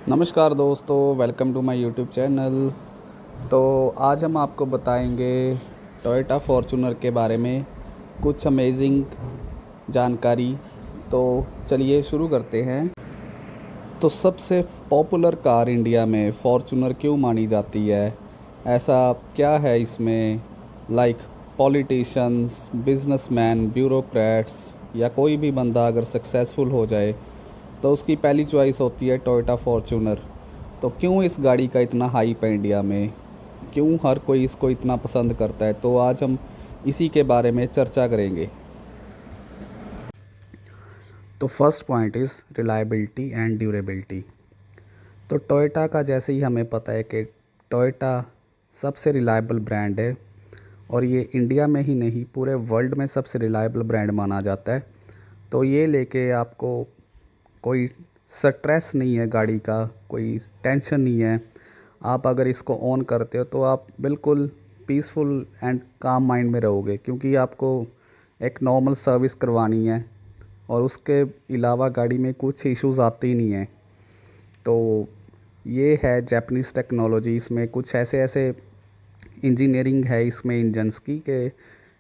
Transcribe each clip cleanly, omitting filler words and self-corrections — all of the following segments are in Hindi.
नमस्कार दोस्तों, welcome to my YouTube channel. तो आज हम आपको बताएंगे टोयोटा फॉर्च्यूनर के बारे में कुछ अमेजिंग जानकारी। तो चलिए शुरू करते हैं। तो सबसे पॉपुलर कार इंडिया में फॉर्च्यूनर क्यों मानी जाती है? ऐसा क्या है इसमें? लाइक पॉलिटिशियंस, बिजनेसमैन, ब्यूरोक्रेट्स या कोई भी बंदा अगर सक्सेसफुल हो जाए तो उसकी पहली चॉइस होती है टोयोटा फॉर्च्यूनर। तो क्यों इस गाड़ी का इतना हाइप है इंडिया में? क्यों हर कोई इसको इतना पसंद करता है? तो आज हम इसी के बारे में चर्चा करेंगे। तो first point is reliability and durability. तो टोयोटा का जैसे ही हमें पता है कि टोयोटा सबसे रिलायबल ब्रांड है और ये इंडिया में ही नहीं पूरे वर्ल्ड में सबसे रिलायबल ब्रांड माना जाता है। तो ये लेके आपको कोई स्ट्रेस नहीं है गाड़ी का, कोई टेंशन नहीं है। आप अगर इसको ऑन करते हो तो आप बिल्कुल पीसफुल एंड काम माइंड में रहोगे, क्योंकि आपको एक नॉर्मल सर्विस करवानी है और उसके अलावा गाड़ी में कुछ इश्यूज़ आते ही नहीं हैं। तो ये है जापानीज़ टेक्नोलॉजी। इसमें कुछ ऐसे ऐसे इंजीनियरिंग है इसमें इंजन्स की कि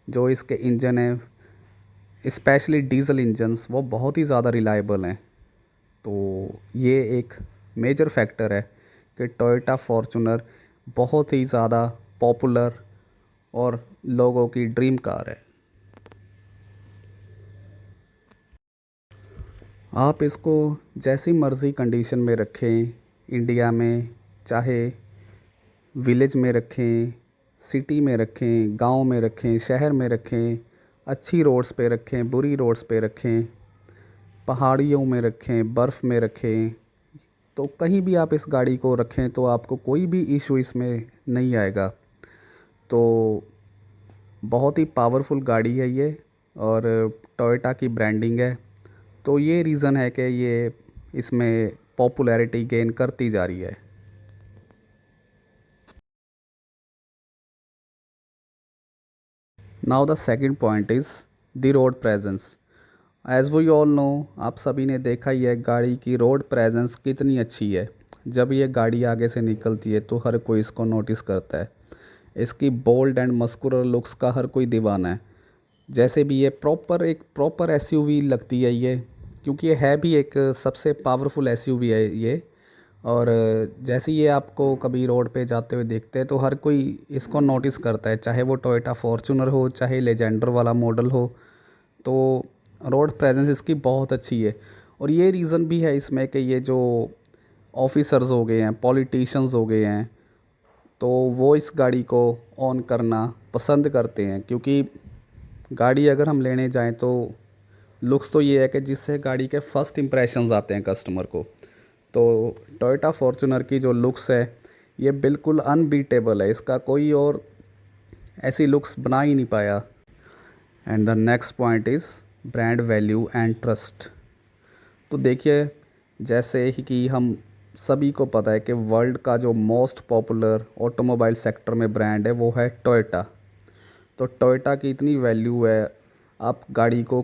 जो इसके इंजन हैं, स्पेशली डीजल इंजन्स, वो बहुत ही ज़्यादा रिलायबल हैं। तो ये एक मेजर फैक्टर है कि टोयोटा फॉर्च्यूनर बहुत ही ज़्यादा पॉपुलर और लोगों की ड्रीम कार है। आप इसको जैसी मर्ज़ी कंडीशन में रखें, इंडिया में चाहे विलेज में रखें, सिटी में रखें, गांव में रखें, शहर में रखें, अच्छी रोड्स पे रखें, बुरी रोड्स पे रखें, पहाड़ियों में रखें, बर्फ़ में रखें, तो कहीं भी आप इस गाड़ी को रखें तो आपको कोई भी इशू इसमें नहीं आएगा। तो बहुत ही पावरफुल गाड़ी है ये और टोयोटा की ब्रांडिंग है। तो ये रीज़न है कि ये इसमें पॉपुलैरिटी गेन करती जा रही है। Now the second point is the road presence. As we all know, आप सभी ने देखा ही है गाड़ी की रोड प्रेजेंस कितनी अच्छी है। जब ये गाड़ी आगे से निकलती है तो हर कोई इसको नोटिस करता है। इसकी बोल्ड एंड मस्कुलर लुक्स का हर कोई दीवाना है। जैसे भी ये एक प्रॉपर एसयूवी लगती है ये, क्योंकि ये है भी एक सबसे पावरफुल एसयूवी है ये। और जैसे ये आपको कभी रोड पे जाते हुए देखते हैं तो हर कोई इसको नोटिस करता है, चाहे वो टोयोटा फॉर्च्यूनर हो, चाहे लेजेंडर वाला मॉडल हो। तो रोड प्रेजेंस इसकी बहुत अच्छी है। और ये रीज़न भी है इसमें कि ये जो ऑफिसर्स हो गए हैं, पॉलिटिशियंस हो गए हैं, तो वो इस गाड़ी को ऑन करना पसंद करते हैं। क्योंकि गाड़ी अगर हम लेने जाएं तो लुक्स तो ये है कि जिससे गाड़ी के फर्स्ट इंप्रेशंस आते हैं कस्टमर को। तो टोयोटा फॉर्च्यूनर की जो लुक्स है ये बिल्कुल अनबीटेबल है, इसका कोई और ऐसी लुक्स बना ही नहीं पाया। And the next point is brand value and trust. तो देखिए, जैसे ही कि हम सभी को पता है कि वर्ल्ड का जो मोस्ट पॉपुलर ऑटोमोबाइल सेक्टर में ब्रांड है वो है टोयोटा। तो टोयोटा की इतनी वैल्यू है, आप गाड़ी को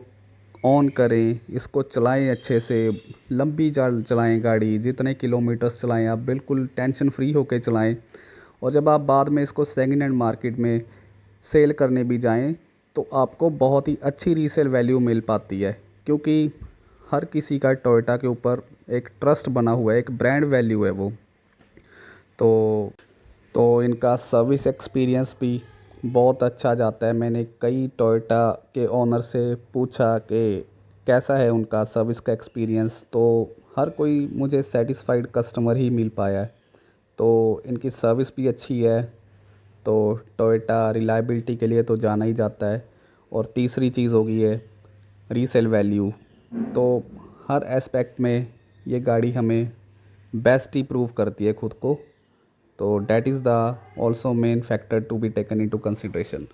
ऑन करें, इसको चलाएं अच्छे से, लंबी चलाएं गाड़ी, जितने किलोमीटर्स चलाएं आप बिल्कुल टेंशन फ्री होकर चलाएं। और जब आप बाद में इसको सेकेंड हैंड मार्केट में सेल करने भी जाएं तो आपको बहुत ही अच्छी रीसेल वैल्यू मिल पाती है, क्योंकि हर किसी का टोयोटा के ऊपर एक ट्रस्ट बना हुआ है, एक ब्रांड वैल्यू है वो। तो इनका सर्विस एक्सपीरियंस भी बहुत अच्छा जाता है। मैंने कई टोयोटा के ओनर से पूछा कि कैसा है उनका सर्विस का एक्सपीरियंस, तो हर कोई मुझे सेटिस्फाइड कस्टमर ही मिल पाया है। तो इनकी सर्विस भी अच्छी है। तो टोयोटा रिलायबिलिटी के लिए तो जाना ही जाता है। और तीसरी चीज़ हो गई है रीसेल वैल्यू। तो हर एस्पेक्ट में ये गाड़ी हमें बेस्ट ही प्रूव करती है खुद को। तो that is the also main factor to be taken into consideration.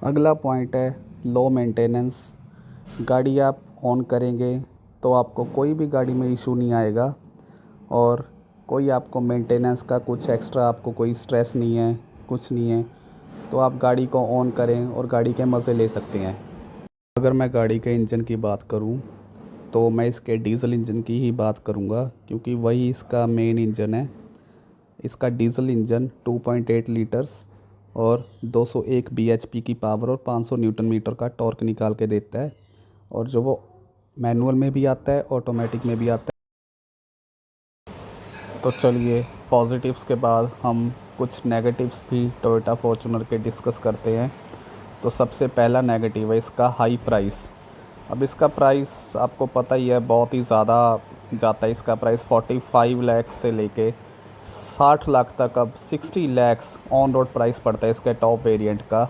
अगला पॉइंट है लो मेंटेनेंस। गाड़ी आप ऑन करेंगे तो आपको कोई भी गाड़ी में इशू नहीं आएगा और कोई आपको मेंटेनेंस का कुछ एक्स्ट्रा आपको कोई स्ट्रेस नहीं है, कुछ नहीं है। तो आप गाड़ी को ऑन करें और गाड़ी के मज़े ले सकते हैं। अगर मैं गाड़ी के इंजन की बात करूं तो मैं इसके डीज़ल इंजन की ही बात करूँगा, क्योंकि वही इसका मेन इंजन है। इसका डीज़ल इंजन 2.8 लीटर्स और 201 bhp की पावर और 500 न्यूटन मीटर का टॉर्क निकाल के देता है। और जो वो मैनुअल में भी आता है, ऑटोमेटिक में भी आता है। तो चलिए पॉजिटिव्स के बाद हम कुछ नेगेटिव्स भी टोयोटा फॉर्च्यूनर के डिस्कस करते हैं। तो सबसे पहला नेगेटिव है इसका हाई प्राइस। अब इसका प्राइस आपको पता ही है, बहुत ही ज़्यादा जाता है। इसका प्राइस 45 लाख से लेके 60 लाख तक, अब 60 लाख ऑन रोड प्राइस पड़ता है इसके टॉप वेरिएंट का।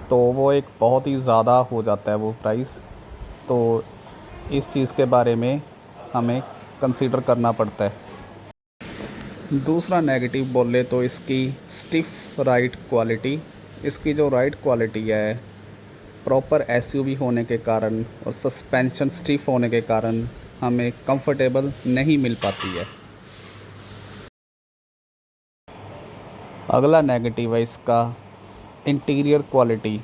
तो वो एक बहुत ही ज़्यादा हो जाता है वो प्राइस। तो इस चीज़ के बारे में हमें कंसीडर करना पड़ता है। दूसरा नेगेटिव बोले तो इसकी स्टिफ राइड क्वालिटी। इसकी जो राइड क्वालिटी है, प्रॉपर एसयूवी होने के कारण और सस्पेंशन स्टिफ होने के कारण हमें कंफर्टेबल नहीं मिल पाती है। अगला नेगेटिव है इसका इंटीरियर क्वालिटी।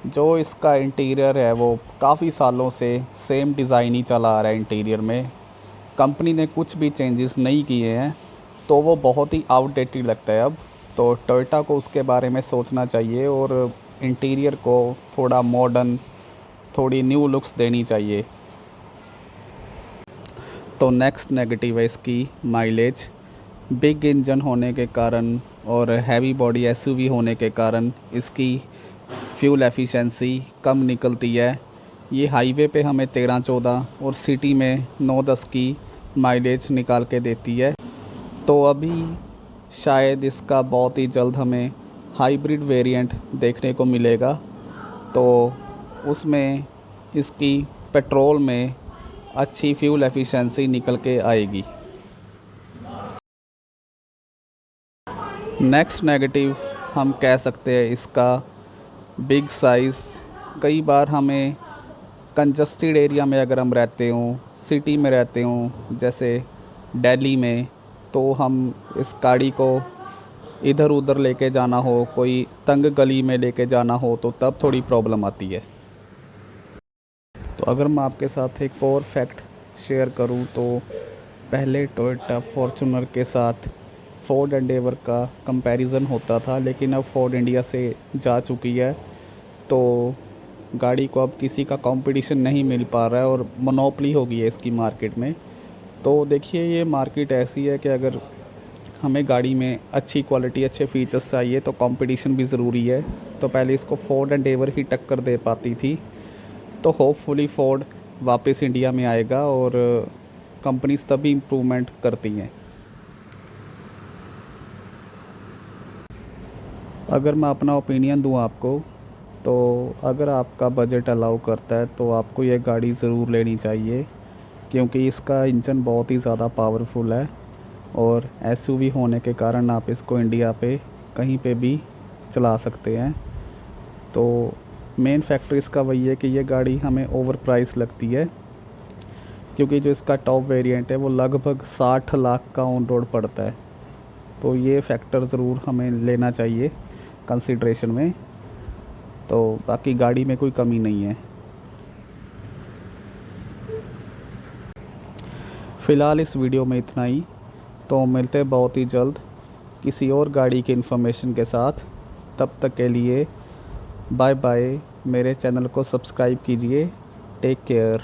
जो इसका इंटीरियर है वो काफ़ी सालों से सेम डिज़ाइन ही चला आ रहा है। इंटीरियर में कंपनी ने कुछ भी चेंजेस नहीं किए हैं, तो वो बहुत ही आउटडेटेड लगता है अब। तो टोयोटा को उसके बारे में सोचना चाहिए और इंटीरियर को थोड़ा मॉडर्न, थोड़ी न्यू लुक्स देनी चाहिए। तो नेक्स्ट नेगेटिव है इसकी माइलेज। बिग इंजन होने के कारण और हैवी बॉडी एसयूवी होने के कारण इसकी फ्यूल एफिशिएंसी कम निकलती है। ये हाईवे पे हमें 13-14 और सिटी में 9-10 की माइलेज निकाल के देती है। तो अभी शायद इसका बहुत ही जल्द हमें हाइब्रिड वेरिएंट देखने को मिलेगा, तो उसमें इसकी पेट्रोल में अच्छी फ्यूल एफिशिएंसी निकल के आएगी। नेक्स्ट नेगेटिव हम कह सकते हैं इसका बिग साइज़। कई बार हमें कंजस्टेड एरिया में अगर हम रहते हों, सिटी में रहते हों जैसे दिल्ली में, तो हम इस गाड़ी को इधर उधर लेके जाना हो, कोई तंग गली में लेके जाना हो, तो तब थोड़ी प्रॉब्लम आती है। तो अगर मैं आपके साथ एक और फैक्ट शेयर करूं, तो पहले टोयोटा फॉर्च्यूनर के साथ फोर्ड एंडेवर का कंपैरिजन होता था, लेकिन अब फोर्ड इंडिया से जा चुकी है, तो गाड़ी को अब किसी का कंपटीशन नहीं मिल पा रहा है और मोनोपोली हो गई है इसकी मार्केट में। तो देखिए, ये मार्केट ऐसी है कि अगर हमें गाड़ी में अच्छी क्वालिटी, अच्छे फीचर्स चाहिए तो कंपटीशन भी ज़रूरी है। तो पहले इसको फोर्ड एंडेवर ही टक्कर दे पाती थी, तो होपफुली फोर्ड वापस इंडिया में आएगा और कंपनीज तभी इम्प्रूवमेंट करती हैं। अगर मैं अपना ओपिनियन दूं आपको, तो अगर आपका बजट अलाउ करता है तो आपको ये गाड़ी ज़रूर लेनी चाहिए, क्योंकि इसका इंजन बहुत ही ज़्यादा पावरफुल है और एसयूवी होने के कारण आप इसको इंडिया पे कहीं पे भी चला सकते हैं। तो मेन फैक्टर इसका वही है कि ये गाड़ी हमें ओवर प्राइस लगती है, क्योंकि जो इसका टॉप वेरिएंट है वो लगभग 60 लाख का ऑन रोड पड़ता है। तो ये फैक्टर ज़रूर हमें लेना चाहिए कंसिड्रेशन में। तो बाकी गाड़ी में कोई कमी नहीं है। फ़िलहाल इस वीडियो में इतना ही। तो मिलते हैं बहुत ही जल्द किसी और गाड़ी की इन्फॉर्मेशन के साथ। तब तक के लिए बाय बाय। मेरे चैनल को सब्सक्राइब कीजिए। Take care.